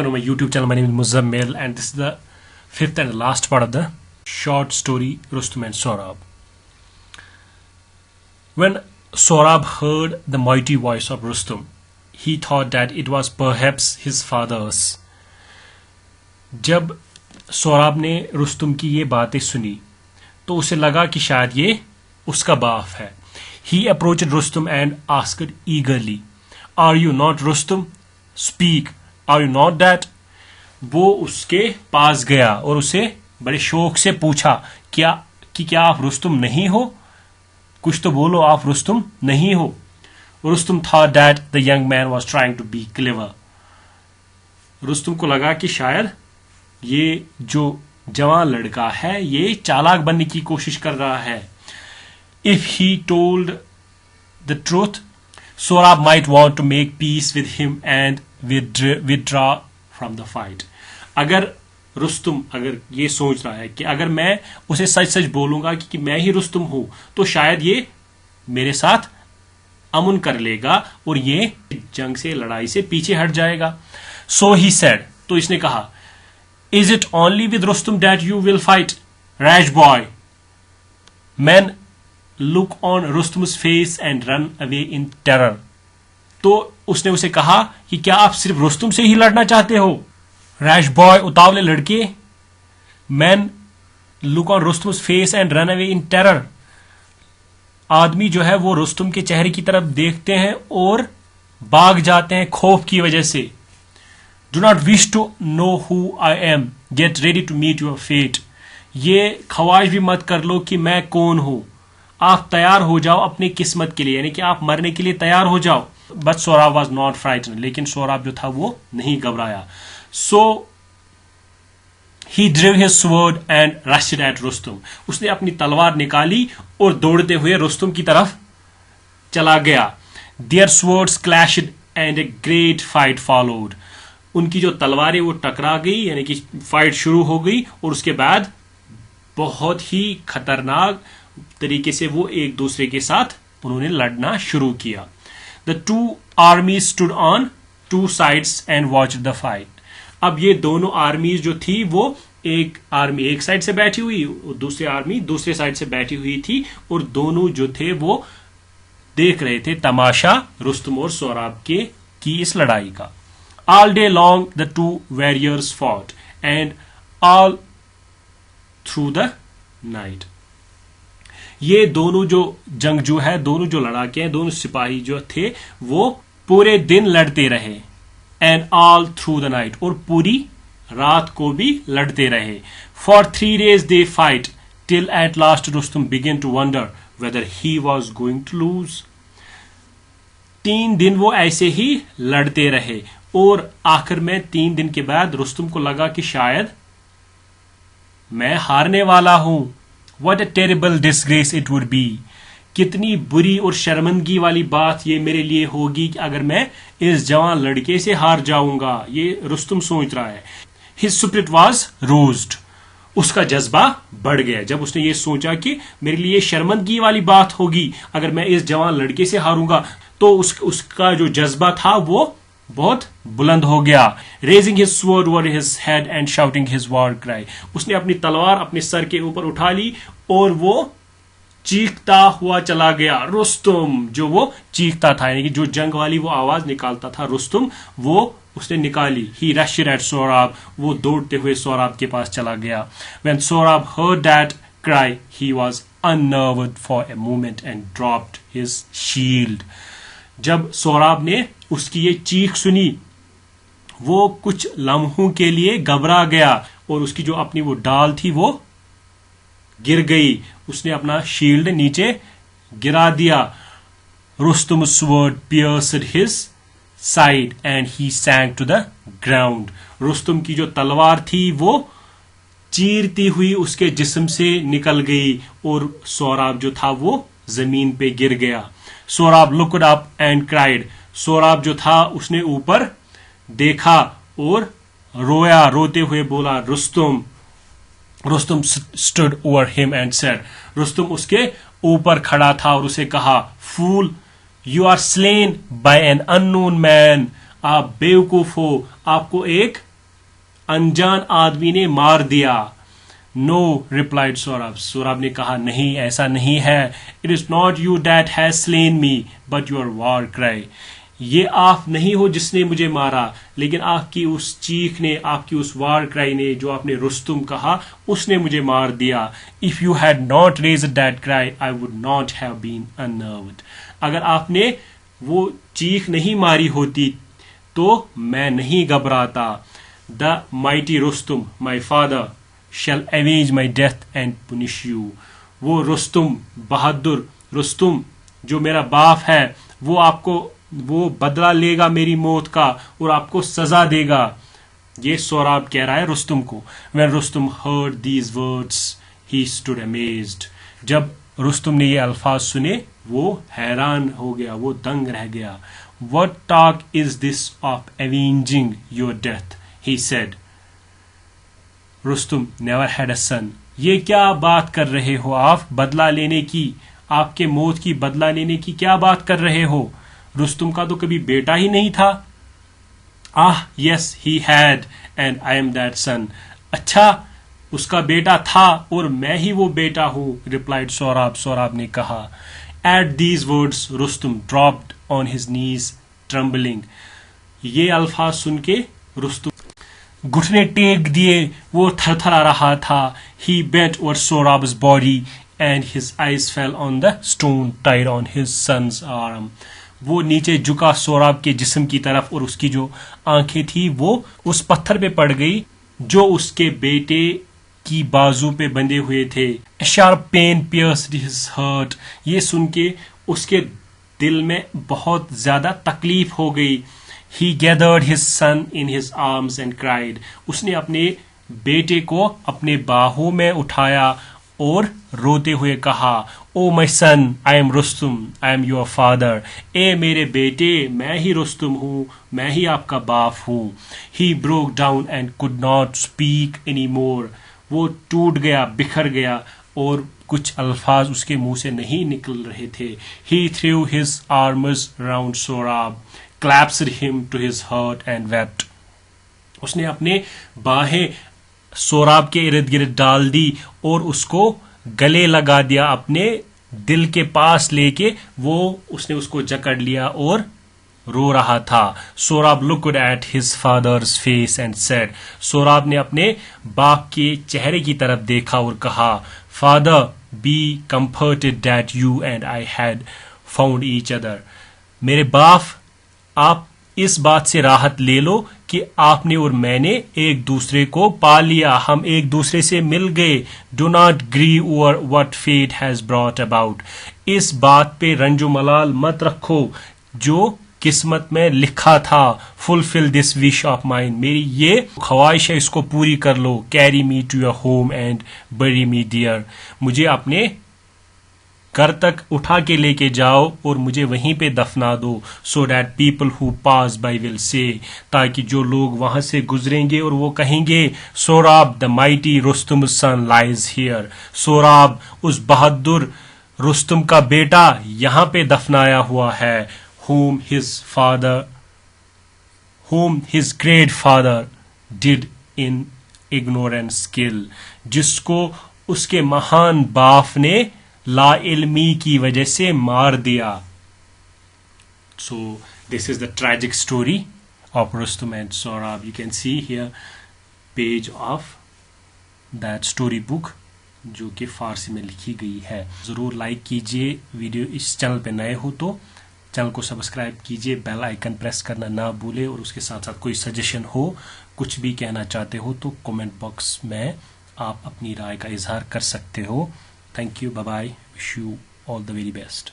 On my YouTube channel, my name is Muzammil, and this is the fifth and last part of the short story Rustum and Sohrab. When Sohrab heard the mighty voice of Rustum, he thought that it was perhaps his father's. जब Sohrab ने रुस्तुम की ये बातें सुनी तो उसे लगा कि शायद ये उसका बाप है. He approached Rustum and asked eagerly, "Are you not Rustum? Speak. Are you not that?" वो उसके पास गया और उसे बड़े शौक से पूछा क्या आप रुस्तुम नहीं हो? कुछ तो बोलो, आप रुस्तुम नहीं हो? Rustam thought that the young man was trying to be clever. Rustam को लगा कि शायद ये जो जवान लड़का है ये चालाक बनने की कोशिश कर रहा है. If he told the truth, Sohrab might want to make peace with him and withdraw from the fight. अगर रुस्तुम ये सोच रहा है कि अगर मैं उसे सच सच बोलूंगा कि मैं ही रुस्तुम हूं तो शायद ये मेरे साथ अमन कर लेगा और ये जंग से लड़ाई से पीछे हट जाएगा. So he said, तो इसने कहा, "Is it only with Rustum that you will fight, rash boy?" Men look on Rustum's face and run away in terror. तो उसने उसे कहा कि क्या आप सिर्फ रुस्तुम से ही लड़ना चाहते हो? रैश बॉय, उतावले लड़के. Men look on Rustum's face and run away in terror. आदमी जो है वो रुस्तुम के चेहरे की तरफ देखते हैं और भाग जाते हैं खौफ की वजह से. Do not wish to know who I am. Get ready to meet your fate. ये ख्वाहिश भी मत कर लो कि मैं कौन हूं. आप तैयार हो जाओ अपनी किस्मत के लिए, यानी कि आप मरने के लिए तैयार हो जाओ. But Sohrab was not frightened. लेकिन सोराब जो था वो नहीं घबराया. So he drew his sword and rushed at Rustum. उसने अपनी तलवार निकाली और दौड़ते हुए रुस्तुम की तरफ चला गया. Their swords clashed and a great fight followed. उनकी जो तलवारें वो टकरा गई, यानी कि फाइट शुरू हो गई और उसके बाद बहुत ही खतरनाक तरीके से वो एक दूसरे के साथ उन्होंने लड़ना शुरू किया. The two armies stood on two sides and watched the fight. अब ये दोनों आर्मीज जो थी वो एक आर्मी एक साइड से बैठी हुई, दूसरी आर्मी दूसरे साइड से बैठी हुई थी और दोनों जो थे वो देख रहे थे तमाशा रुस्तुम और सोराब की इस लड़ाई का. All day long the two warriors fought and all through the night. ये दोनों जो जंगजू है, दोनों जो लड़ाके हैं, दोनों सिपाही जो थे वो पूरे दिन लड़ते रहे. And all through the night, और पूरी रात को भी लड़ते रहे. For 3 days they fight till at last Rustum began to wonder whether he was going to lose. 3 दिन वो ऐसे ही लड़ते रहे और आखिर में 3 दिन के बाद रुस्तुम को लगा कि शायद मैं हारने वाला हूं. What a terrible disgrace it would be. कितनी बुरी और शर्मिंदगी वाली बात ये मेरे लिए होगी कि अगर मैं इस जवान लड़के से हार जाऊंगा. ये रुस्तुम सोच रहा है. His spirit was roused. उसका जज्बा बढ़ गया जब उसने ये सोचा कि मेरे लिए शर्मिंदगी वाली बात होगी अगर मैं इस जवान लड़के से हारूंगा. तो उसका जो जज्बा था वो बहुत बुलंद हो गया. Raising his sword over his head and shouting his war cry. उसने अपनी तलवार अपने सर के ऊपर उठा ली और वो चीखता हुआ चला गया. रुस्तुम, जो वो चीखता था, यानी कि जो जंग वाली वो आवाज निकालता था रुस्तुम, वो उसने निकाली. He rushed at Sohrab. वो दौड़ते हुए सोराब के पास चला गया. When Sohrab heard that cry he was unnerved for a moment and dropped his shield. जब सोराब ने उसकी ये चीख सुनी वो कुछ लम्हों के लिए घबरा गया और उसकी जो अपनी वो डाल थी वो गिर गई. उसने अपना शील्ड नीचे गिरा दिया. रुस्तुम's sword pierced his side and he sank to the ground. Rustam की जो तलवार थी वो चीरती हुई उसके जिस्म से निकल गई और सोराब जो था वो जमीन पे गिर गया. Sorab looked up and cried. Sorab जो था उसने ऊपर देखा और रोया, रोते हुए बोला, Rustam. Rustam stood over him and said. Rustam उसके ऊपर खड़ा था और उसे कहा, Fool, you are slain by an unknown man. आप बेवकूफ हो, आपको एक अनजान आदमी ने मार दिया. No, replied Saurabh. Saurabh ने कहा, नहीं, ऐसा नहीं है. It is not you that has slain me, but your war cry. ये आप नहीं हो जिसने मुझे मारा, लेकिन आपकी उस चीख ने, आपकी उस वार क्राई ने, जो आपने रुस्तुम कहा, उसने मुझे मार दिया. If you had not raised that cry, I would not have been unnerved. अगर आपने वो चीख नहीं मारी होती तो मैं नहीं घबराता. The mighty Rustum, my father, shall avenge my death and punish you. वो रुस्तुम, बहादुर रुस्तुम जो मेरा बाप है, वो बदला लेगा मेरी मौत का और आपको सजा देगा. ये सौराब कह रहा है रुस्तुम को. When Rustum heard these words, he stood amazed. जब रुस्तुम ने ये अल्फाज सुने, वो हैरान हो गया, वो दंग रह गया. What talk is this of avenging your death? He said. Rustam never had a son. ये क्या बात कर रहे हो आप बदला लेने की, आपके मौत की बदला लेने की क्या बात कर रहे हो? रुस्तुम का तो कभी बेटा ही नहीं था. Yes, he had, and I am that son. अच्छा, उसका बेटा था और मैं ही वो बेटा हूँ, replied सौराब. सौराब ने कहा. At these words, Rustum dropped on his knees, trembling. ये अल्फाज सुन के रुस्तुम घुटने टेक दिए, वो थरथरा रहा था. He bent over Sorab's body and his eyes fell on the stone tied on his son's arm. वो नीचे झुका सौराब के जिस्म की तरफ और उसकी जो आंखें थी वो उस पत्थर पे पड़ गई जो उसके बेटे की बाजू पे बंधे हुए थे. A sharp pain pierced his heart. ये सुन के उसके दिल में बहुत ज्यादा तकलीफ हो गई. He gathered his son in his arms and cried. उसने अपने बेटे को अपने बाहों में उठाया और रोते हुए कहा, oh my son, I am Rustum, I am your father. ए मेरे बेटे, मैं ही रुस्तुम हूँ, मैं ही आपका बाप हूँ. He broke down and could not speak any more. वो टूट गया, बिखर गया और कुछ अल्फाज उसके मुंह से नहीं निकल रहे थे. He threw his arms round Sohrab, clasped him to his heart and wept. उसने अपने बाहें सोराब के इर्द गिर्द डाल दी और उसको गले लगा दिया, अपने दिल के पास लेके उसने उसको जकड़ लिया और रो रहा था. Sorab looked at his father's face and said. Sorab ने अपने बाप के चेहरे की तरफ देखा और कहा, father, be comforted that you and I had found each other. मेरे बाप, आप इस बात से राहत ले लो कि आपने और मैंने एक दूसरे को पा लिया, हम एक दूसरे से मिल गए. Do not grieve over what fate has brought about. इस बात पे रंजो मलाल मत रखो जो किस्मत में लिखा था. Fulfil this wish of mine. मेरी ये ख्वाहिश है, इसको पूरी कर लो. Carry me to your home and bury me dear. मुझे अपने घर तक उठा के लेके जाओ और मुझे वहीं पे दफना दो. So that people who pass by will say, ताकि जो लोग वहां से गुजरेंगे और वो कहेंगे, Sohrab the mighty Rustum son lies here. Sohrab उस बहादुर रुस्तुम का बेटा यहां पे दफनाया हुआ है. whom his great father did in ignorance kill. जिसको उसके महान बाप ने ला इल्मी की वजह से मार दिया. So this is the tragic story of Rustum and Sorab. You can see here page of that story book जो कि फारसी में लिखी गई है. ज़रूर लाइक कीजिए. वीडियो इस चैनल पे नए हो तो चैनल को सब्सक्राइब कीजिए, बेल आइकन प्रेस करना ना भूले. और उसके साथ साथ कोई सजेशन हो, कुछ भी कहना चाहते हो तो कमेंट बॉक्स में आप अपनी राय का इजहार कर सकते हो. Thank you. Bye-bye. Wish you all the very best.